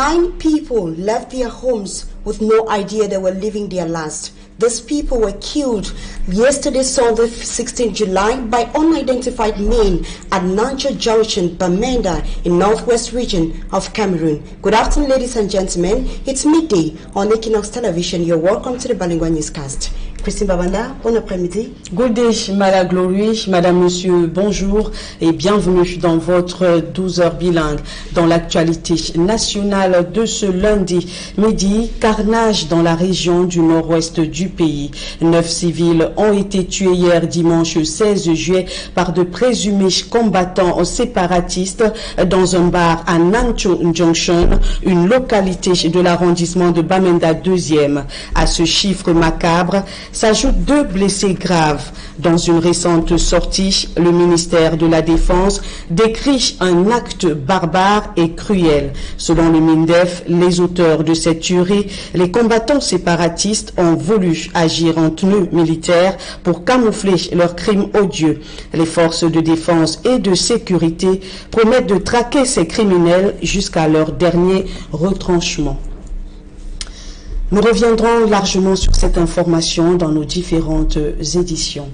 9 people left their homes with no idea they were leaving their last. These people were killed yesterday, Sunday, 16 July, by unidentified men at Nancho Junction, Bamenda, in northwest region of Cameroon. Good afternoon, ladies and gentlemen. It's midday on Équinoxe television. You're welcome to the Bilingual Newscast. Christine Babanda, bon après-midi. Good day, Madame Glory, Madame, Monsieur, bonjour et bienvenue dans votre 12h bilingue. Dans l'actualité nationale de ce lundi midi, carnage dans la région du nord-ouest du pays. 9 civils ont été tués hier dimanche 16 juillet par de présumés combattants séparatistes dans un bar à Nancho Junction, une localité de l'arrondissement de Bamenda 2e. À ce chiffre macabre s'ajoutent 2 blessés graves. Dans une récente sortie, le ministère de la Défense décrit un acte barbare et cruel. Selon le MINDEF, les auteurs de cette tuerie, les combattants séparatistes, ont voulu agir en tenue militaire pour camoufler leurs crimes odieux. Les forces de défense et de sécurité promettent de traquer ces criminels jusqu'à leur dernier retranchement. Nous reviendrons largement sur cette information dans nos différentes éditions.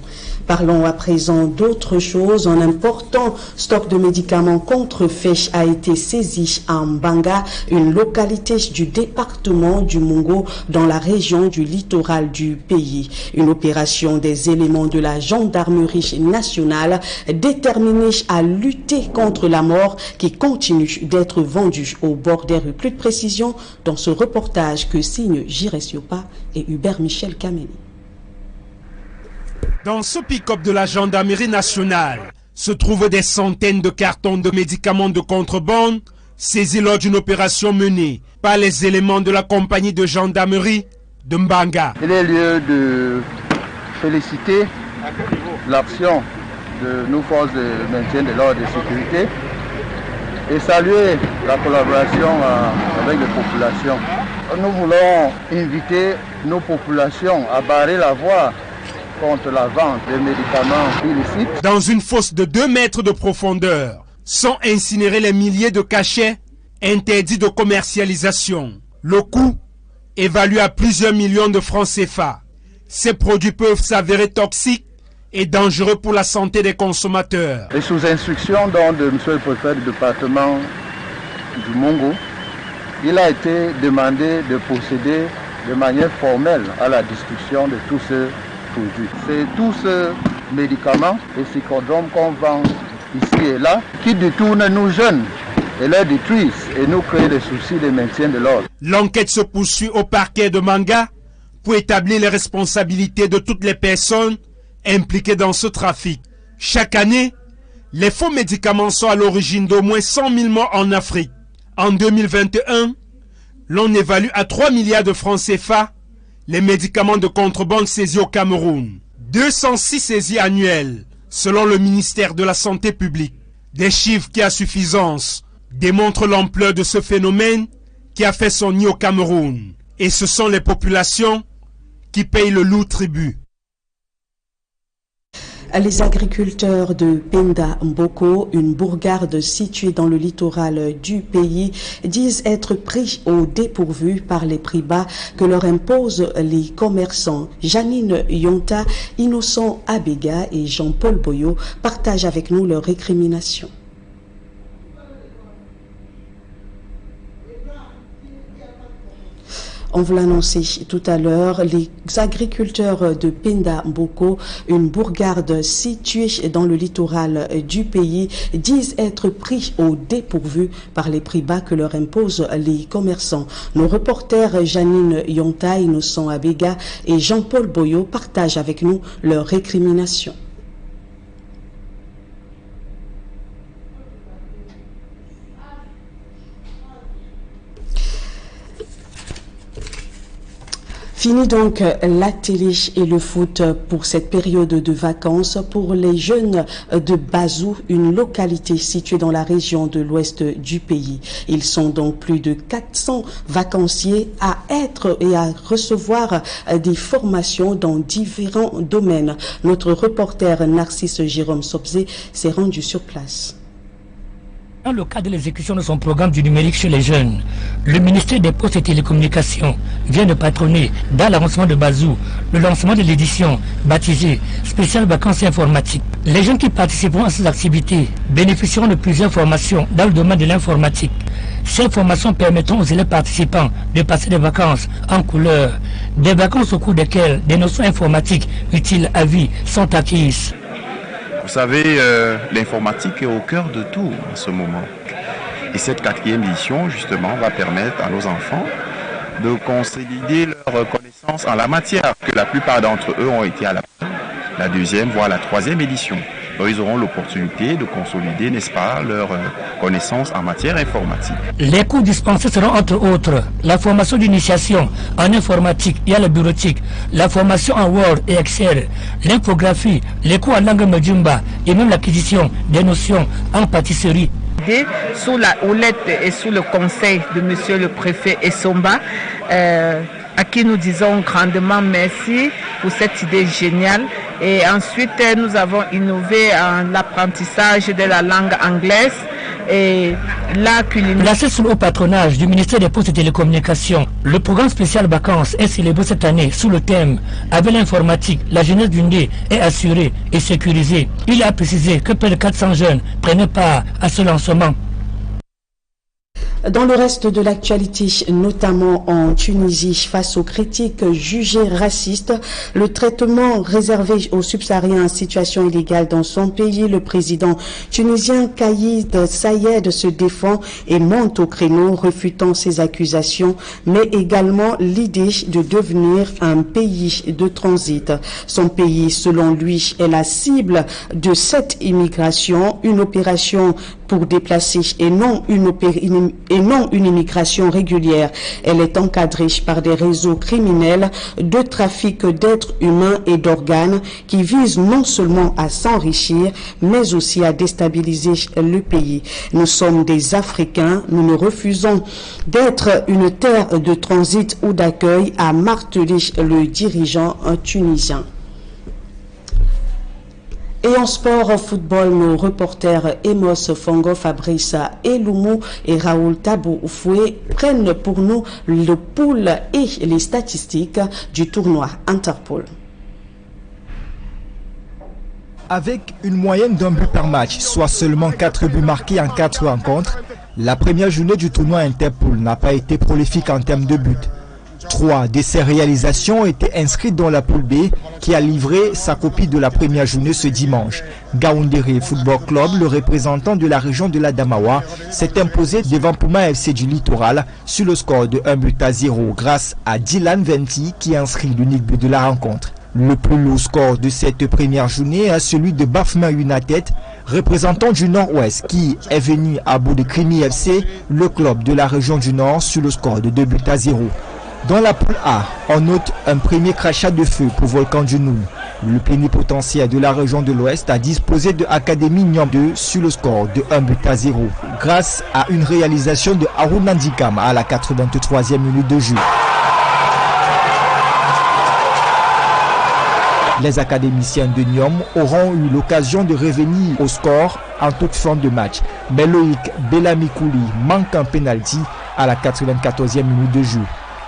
Parlons à présent d'autre chose. Un important stock de médicaments contrefaits a été saisi à Mbanga, une localité du département du Mungo, dans la région du littoral du pays. Une opération des éléments de la gendarmerie nationale déterminée à lutter contre la mort qui continue d'être vendue au bord des rues. Plus de précision dans ce reportage que signent Jires Yopa et Hubert Michel Kameni. Dans ce pick-up de la gendarmerie nationale se trouvent des centaines de cartons de médicaments de contrebande saisis lors d'une opération menée par les éléments de la compagnie de gendarmerie de Mbanga. Il est lieu de féliciter l'action de nos forces de maintien de l'ordre et de sécurité et saluer la collaboration avec les populations. Nous voulons inviter nos populations à barrer la voie contre la vente des médicaments illicites. Dans une fosse de 2 mètres de profondeur sont incinérés les milliers de cachets interdits de commercialisation. Le coût évalué à plusieurs millions de francs CFA. Ces produits peuvent s'avérer toxiques et dangereux pour la santé des consommateurs. Et sous instruction donc de M. le préfet du département du Mungo, il a été demandé de procéder de manière formelle à la destruction de tous ces produits. C'est tous ces médicaments et psychodromes qu'on vend ici et là qui détournent nos jeunes et les détruisent et nous créent des soucis de maintien de l'ordre. L'enquête se poursuit au parquet de Manga pour établir les responsabilités de toutes les personnes impliquées dans ce trafic. Chaque année, les faux médicaments sont à l'origine d'au moins 100 000 morts en Afrique. En 2021, l'on évalue à 3 milliards de francs CFA les médicaments de contrebande saisis au Cameroun. 206 saisies annuelles, selon le ministère de la Santé publique. Des chiffres qui, à suffisance, démontrent l'ampleur de ce phénomène qui a fait son nid au Cameroun. Et ce sont les populations qui payent le lourd tribut. Les agriculteurs de Penda Mboko, une bourgade située dans le littoral du pays, disent être pris au dépourvu par les prix bas que leur imposent les commerçants. Janine Yonta, Innocent Abega et Jean-Paul Boyo partagent avec nous leurs récriminations. On vous l'annonçait tout à l'heure, les agriculteurs de Penda Mboko, une bourgade située dans le littoral du pays, disent être pris au dépourvu par les prix bas que leur imposent les commerçants. Nos reporters Janine Yonta, Innocent Abega et Jean-Paul Boyo partagent avec nous leurs récriminations. Fini donc la télé et le foot pour cette période de vacances pour les jeunes de Bazou, une localité située dans la région de l'ouest du pays. Ils sont donc plus de 400 vacanciers à être et à recevoir des formations dans différents domaines. Notre reporter Narcisse Jérôme Sobzé s'est rendu sur place. Dans le cadre de l'exécution de son programme du numérique chez les jeunes, le ministère des Postes et Télécommunications vient de patronner, dans l'avancement de Bazou, le lancement de l'édition baptisée Spéciale Vacances Informatiques. Les jeunes qui participeront à ces activités bénéficieront de plusieurs formations dans le domaine de l'informatique. Ces formations permettront aux élèves participants de passer des vacances en couleur, des vacances au cours desquelles des notions informatiques utiles à vie sont acquises. Vous savez, l'informatique est au cœur de tout en ce moment. Et cette 4e édition, justement, va permettre à nos enfants de consolider leurs connaissances en la matière, que la plupart d'entre eux ont été à la 2e, voire la 3e édition. Donc ils auront l'opportunité de consolider, n'est-ce pas, leurs connaissances en matière informatique. Les cours dispensés seront entre autres la formation d'initiation en informatique et à la bureautique, la formation en Word et Excel, l'infographie, les cours en langue Medjumba et même l'acquisition des notions en pâtisserie. Sous la houlette et sous le conseil de monsieur le préfet Essomba, à qui nous disons grandement merci pour cette idée géniale. Et ensuite, nous avons innové en l'apprentissage de la langue anglaise et la culinaire. Placé sous le patronage du ministère des Postes et Télécommunications, le programme spécial vacances est célébré cette année sous le thème « Avec l'informatique, la jeunesse du Ndé est assurée et sécurisée ». Il a précisé que près de 400 jeunes prenaient part à ce lancement. Dans le reste de l'actualité, notamment en Tunisie, face aux critiques jugées racistes, le traitement réservé aux subsahariens en situation illégale dans son pays, le président tunisien Kaïd Sayed se défend et monte au créneau, refutant ces accusations, mais également l'idée de devenir un pays de transit. Son pays, selon lui, est la cible de cette immigration, une opération pour déplacer et non une immigration régulière. Elle est encadrée par des réseaux criminels de trafic d'êtres humains et d'organes qui visent non seulement à s'enrichir, mais aussi à déstabiliser le pays. Nous sommes des Africains, nous ne refusons d'être une terre de transit ou d'accueil, a martelé le dirigeant tunisien. Et en sport, en football, nos reporters Emos Fongo, Fabrice Eloumou et Raoul Tabou Oufoué prennent pour nous le pool et les statistiques du tournoi Interpol. Avec une moyenne d'un but par match, soit seulement 4 buts marqués en 4 rencontres, la première journée du tournoi Interpol n'a pas été prolifique en termes de buts. 3 de ces réalisations ont été inscrites dans la poule B qui a livré sa copie de la première journée ce dimanche. Gaoundéré Football Club, le représentant de la région de la Damawa, s'est imposé devant Puma FC du Littoral sur le score de 1-0 grâce à Dylan Venti qui inscrit l'unique but de la rencontre. Le plus lourd score de cette première journée est celui de Bafma United, représentant du Nord-Ouest, qui est venu à bout de Krimi FC, le club de la région du Nord, sur le score de 2-0. Dans la poule A, on note un premier crachat de feu pour Volcan du Nous. Le plénipotentiaire de la région de l'Ouest a disposé de Académie Niom 2 sur le score de 1-0 grâce à une réalisation de Haroun Nandikam à la 83e minute de jeu. Les académiciens de Niom auront eu l'occasion de revenir au score en toute fin de match. Mais Loïc Bellamikouli manque un penalty à la 94e minute de jeu.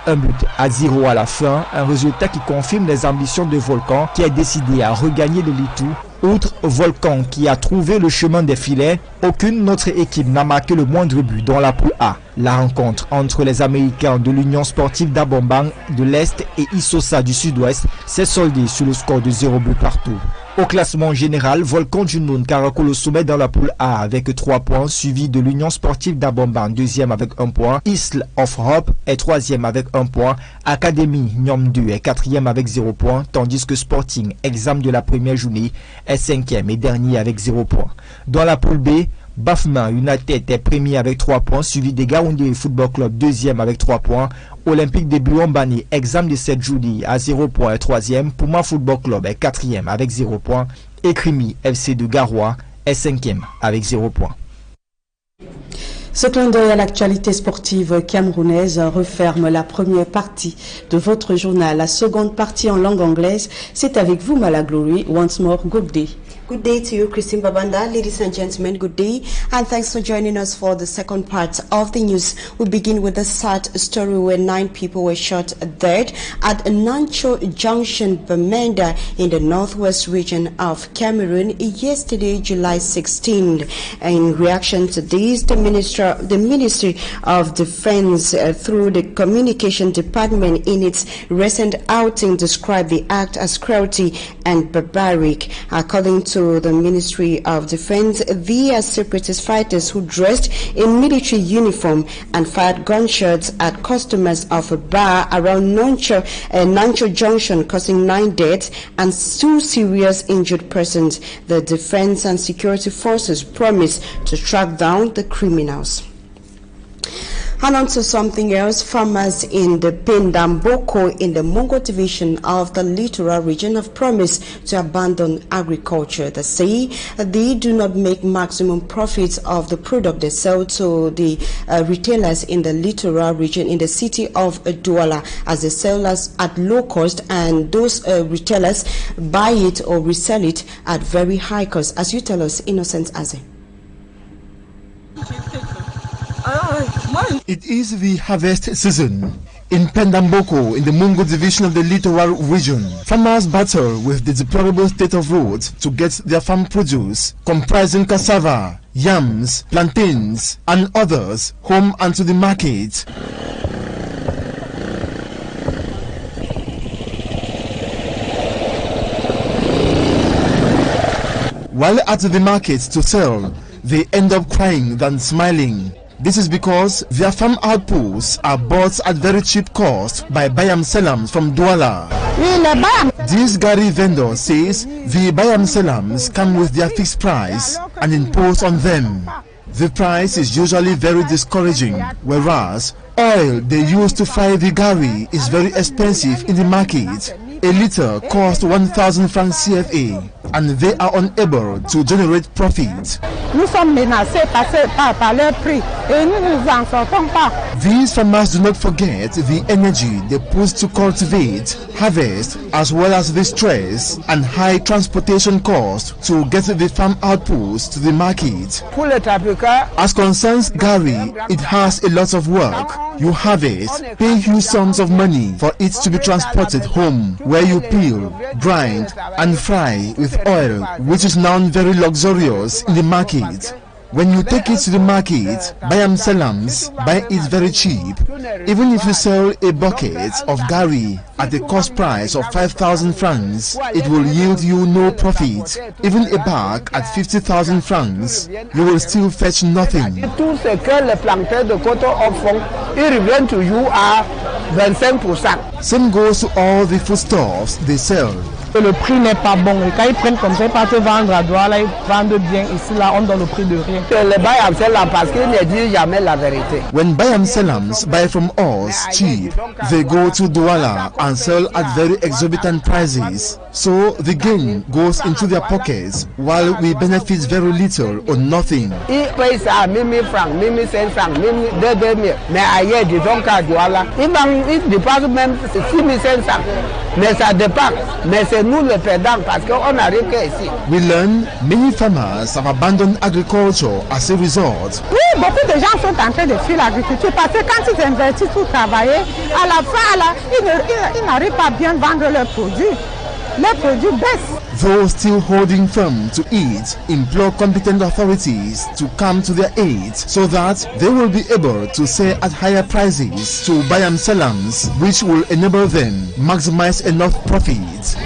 1-0 à la fin, un résultat qui confirme les ambitions de Volcan qui a décidé à regagner le Litou. Outre Volcan qui a trouvé le chemin des filets, aucune autre équipe n'a marqué le moindre but dans la poule A. La rencontre entre les Américains de l'Union sportive d'Abombang de l'Est et Issosa du Sud-Ouest s'est soldée sur le score de 0 but partout. Au classement général, Volcan du Noun caracole au sommet dans la poule A avec 3 points, suivi de l'Union sportive d'Abomban, 2e avec 1 point, Isle of Hope est 3e avec 1 point, Académie Niom 2 est 4e avec 0 point, tandis que Sporting, examen de la première journée, est 5e et dernier avec 0 point. Dans la poule B, Bafma United est premier avec 3 points, suivi de Gaoundé Football Club 2e avec 3 points, Olympique de Buombani, examen de cette journée à 0 points est 3e, Puma Football Club est 4e avec 0 points, et Krimi FC de Garoua est 5e avec 0 points. Ce clin d'œil à l'actualité sportive camerounaise referme la première partie de votre journal. La seconde partie en langue anglaise, c'est avec vous, Malaglory. Once more, good day. Good day to you, Christine Babanda. Ladies and gentlemen, good day. And thanks for joining us for the second part of the news. We begin with a sad story where 9 people were shot dead at Nancho Junction, Bamenda, in the northwest region of Cameroon yesterday, July 16th. In reaction to this, the Ministry of Defense, through the Communication Department, in its recent outing, described the act as cruelty and barbaric. According to the Ministry of Defense, they are separatist fighters who dressed in military uniform and fired gunshots at customers of a bar around Nancho Junction, causing 9 deaths and 2 serious injured persons. The defense and security forces promise to track down the criminals. And on to something else, farmers in the Pendamboko in the Mungo division of the littoral region have promised to abandon agriculture. They say they do not make maximum profits of the product they sell to the retailers in the littoral region in the city of Douala, as they sell us at low cost, and those retailers buy it or resell it at very high cost. As you tell us, Innocent Aze. It is the harvest season in Pendamboko in the Mungo division of the littoral region. Farmers battle with the deplorable state of roads to get their farm produce, comprising cassava, yams, plantains, and others, home and to the market. While at the market to sell, they end up crying than smiling. This is because their farm outputs are bought at very cheap cost by Bayam Selams from Douala. This Gary vendor says the Bayam Selams come with their fixed price and impose on them. The price is usually very discouraging, whereas oil they use to fry the Gary is very expensive in the market. A litre costs 1,000 francs CFA, and they are unable to generate profit. These farmers do not forget the energy they put to cultivate, harvest, as well as the stress and high transportation costs to get the farm outputs to the market. As concerns Gary, it has a lot of work. You harvest, pay huge sums of money for it to be transported home, where you peel, grind, and fry with oil, which is now very luxurious in the market. When you take it to the market, Bayam Selams buy it very cheap. Even if you sell a bucket of Gary at a cost price of 5,000 francs, it will yield you no profit. Even a bag at 50,000 francs, you will still fetch nothing. Same goes to all the foodstuffs they sell. Le prix n'est pas bon. Et quand ils prennent comme ça, ils partent vendre à Douala, ils vendent bien. Ici, là, on donne le prix de rien. Les Bayam Selams, parce qu'ils ne disent jamais la vérité. When Bayam Selams buy from us cheap, they go to Douala and sell at very exorbitant prices. So the gain goes into their pockets, while we benefit very little or nothing. Ils payent ça à 1 000 francs, 1 500, 2 000. Mais ailleurs, disons qu'à Douala, ils dépassent même 6 500. Mais ça dépasse. Mais c'est nous les perdants parce qu'on n'arrive qu'ici. We learn many farmers have abandoned agriculture as a result. Oui, beaucoup de gens sont en train de fuir l'agriculture parce que quand ils investissent pour travailler, à la fin, ils n'arrivent pas à bien vendre leurs produits. Les produits baissent. Those still holding firm to it implore competent authorities to come to their aid so that they will be able to sell at higher prices to Bayam Selams, which will enable them maximize enough profits.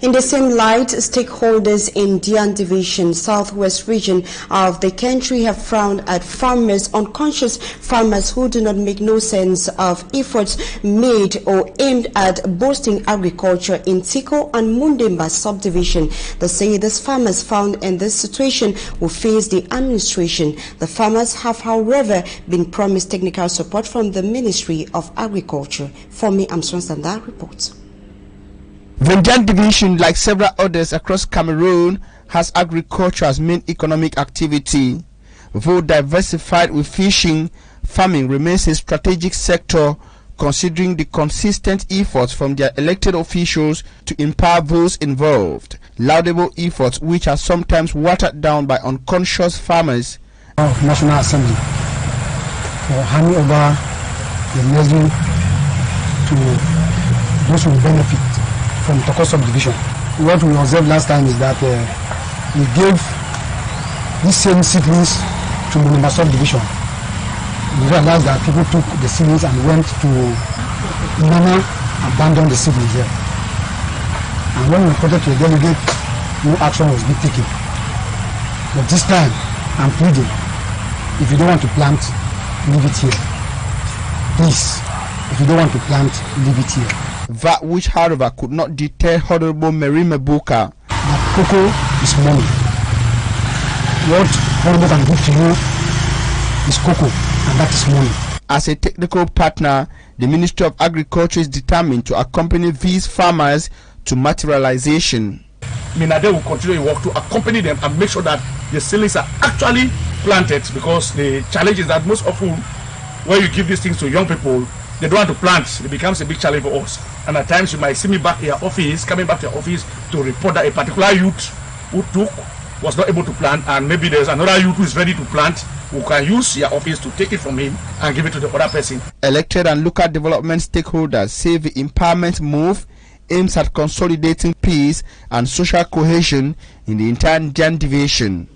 In the same light, stakeholders in Dian Division, southwest region of the country, have frowned at farmers, unconscious farmers who do not make no sense of efforts made or aimed at boosting agriculture in Tiko and Mundemba subdivision. They say these farmers found in this situation will face the administration. The farmers have, however, been promised technical support from the Ministry of Agriculture. For me, I'm Swansanda reports. The Dian Division, like several others across Cameroon, has agriculture as main economic activity. Though diversified with fishing, farming remains a strategic sector, considering the consistent efforts from their elected officials to empower those involved. Laudable efforts which are sometimes watered down by unconscious farmers. National Assembly for handing over the measure to those who benefit from Toko subdivision. What we observed last time is that we gave these same seedlings to Monima subdivision. We realized that people took the seedlings and went to Nana, abandoned the seedlings there. And when we reported to the delegate, no action was being taken. But this time, I'm pleading, if you don't want to plant, leave it here. Please, if you don't want to plant, leave it here. That which, however, could not deter Honorable Merime Buka. That cocoa is money. What Honorable can give to you is cocoa, and that is money. As a technical partner, the Ministry of Agriculture is determined to accompany these farmers to materialization. Minade will continue work to accompany them and make sure that the seedlings are actually planted, because the challenge is that most often when you give these things to young people, they don't want to plant. It becomes a big challenge for us. And at times you might see me back in your office, coming back to your office to report that a particular youth who was not able to plant, and maybe there's another youth who is ready to plant, who can use your office to take it from him and give it to the other person. Elected and local development stakeholders say the empowerment move aims at consolidating peace and social cohesion in the entire Njan division.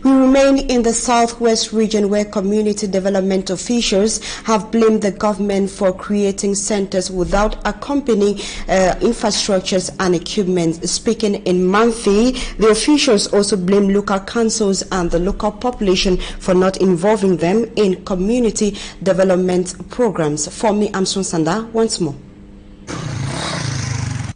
We remain in the southwest region, where community development officials have blamed the government for creating centers without accompanying infrastructures and equipment. Speaking in Manfi, the officials also blame local councils and the local population for not involving them in community development programs. For me, Amson Sanda, once more.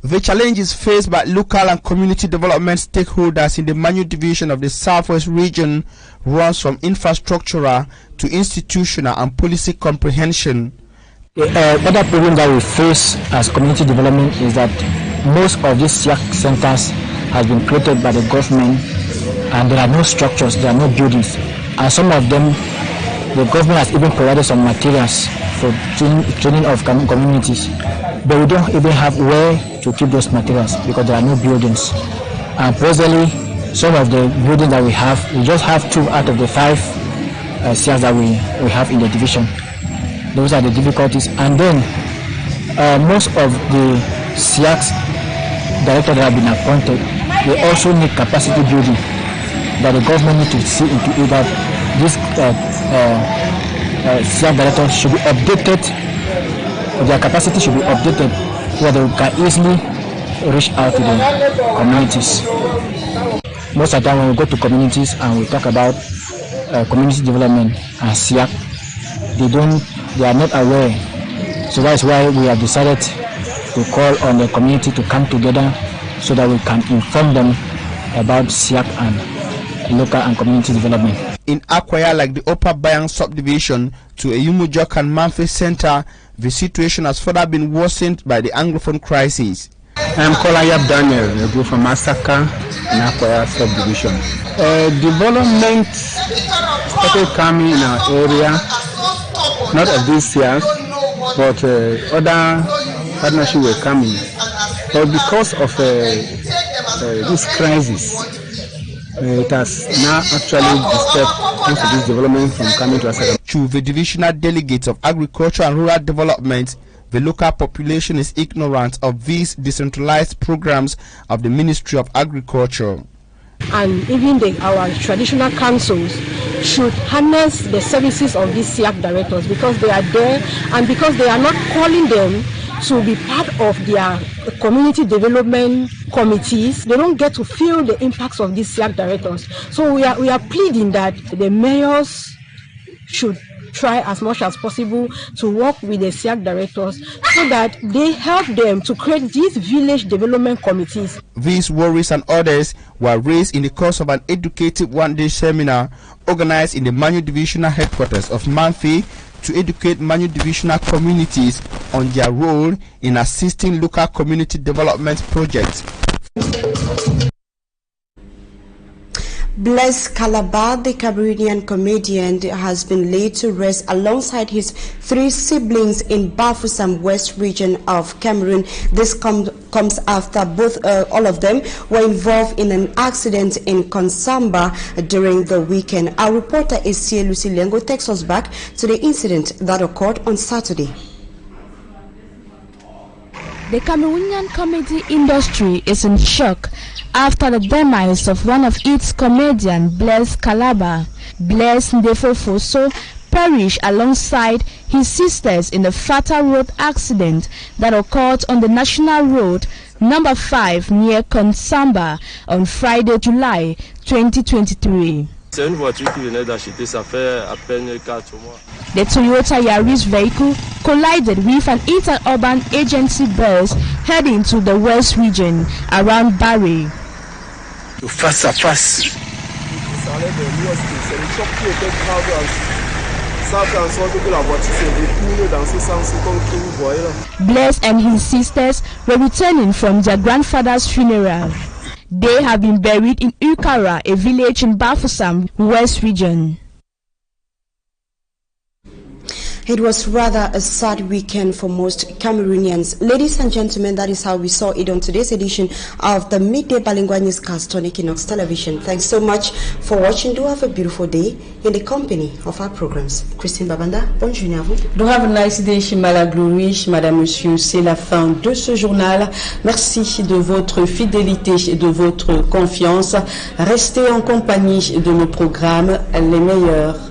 The challenges faced by local and community development stakeholders in the Manu division of the southwest region runs from infrastructural to institutional and policy comprehension. The other problem that we face as community development is that most of these SIAC centers have been created by the government, and there are no structures, there are no buildings, and some of them the government has even provided some materials for training of communities, but we don't even have where to keep those materials because there are no buildings. And presently, some of the buildings that we just have 2 out of the 5 SIACs that we have in the division. Those are the difficulties. And then most of the SIACs directors that have been appointed, they also need capacity building, that the government needs to see into it, that this SIAC directors should be updated, their capacity should be updated, where they can easily reach out to the communities. Most of the time when we go to communities and we talk about community development and SIAC, they are not aware. So that's why we have decided to call on the community to come together so that we can inform them about SIAC and local and community development. In Akwaya, like the Upper Bayang subdivision to Eyumujok and Manfi Center, the situation has further been worsened by the Anglophone crisis. I'm Kolayab Daniel, a group from Masaka in Akwaya subdivision. Development started coming in our area, not of these years, but other partnerships were coming. But because of this crisis, it has now actually disturbed most of this development from coming to us. To the divisional delegates of agriculture and rural development, the local population is ignorant of these decentralized programs of the Ministry of Agriculture. And even our traditional councils should harness the services of these SIAC directors, because they are there and because they are not calling them to be part of their community development committees. They don't get to feel the impacts of these SIAC directors. So we are pleading that the mayors should try as much as possible to work with the SIAC directors so that they help them to create these village development committees. These worries and others were raised in the course of an educative one-day seminar organized in the Manu Divisional Headquarters of Manfi to educate Manu Divisional communities on their role in assisting local community development projects. Blaise Calabar, the Cameroonian comedian, has been laid to rest alongside his 3 siblings in Bafoussam West region of Cameroon. This comes after all of them were involved in an accident in Konsamba during the weekend. Our reporter Esie Lucy Lengo takes us back to the incident that occurred on Saturday. The Cameroonian comedy industry is in shock after the demise of one of its comedians, Blaise Calabar. Blaise Ndefofoso perished alongside his sisters in a fatal road accident that occurred on the National Road number 5 near Konsamba on Friday, July 2023. C'est une voiture qui venait d'acheter, ça fait à peine 4 mois. The Toyota Yaris vehicle collided with an interurban agency bus heading to the West region around Barry. Face à face. Blaise and his sisters were returning from their grandfather's funeral. They have been buried in Ukara, a village in Bafoussam, West region. It was rather a sad weekend for most Cameroonians. Ladies and gentlemen, that is how we saw it on today's edition of the Midday Bilingual Newscast on Équinoxe Television. Thanks so much for watching. Do have a beautiful day in the company of our programs. Christine Babanda, bonne journée à vous. Do have a nice day, Shimala Glory, Madame, Monsieur. C'est la fin de ce journal. Merci de votre fidélité et de votre confiance. Restez en compagnie de nos programmes les meilleurs.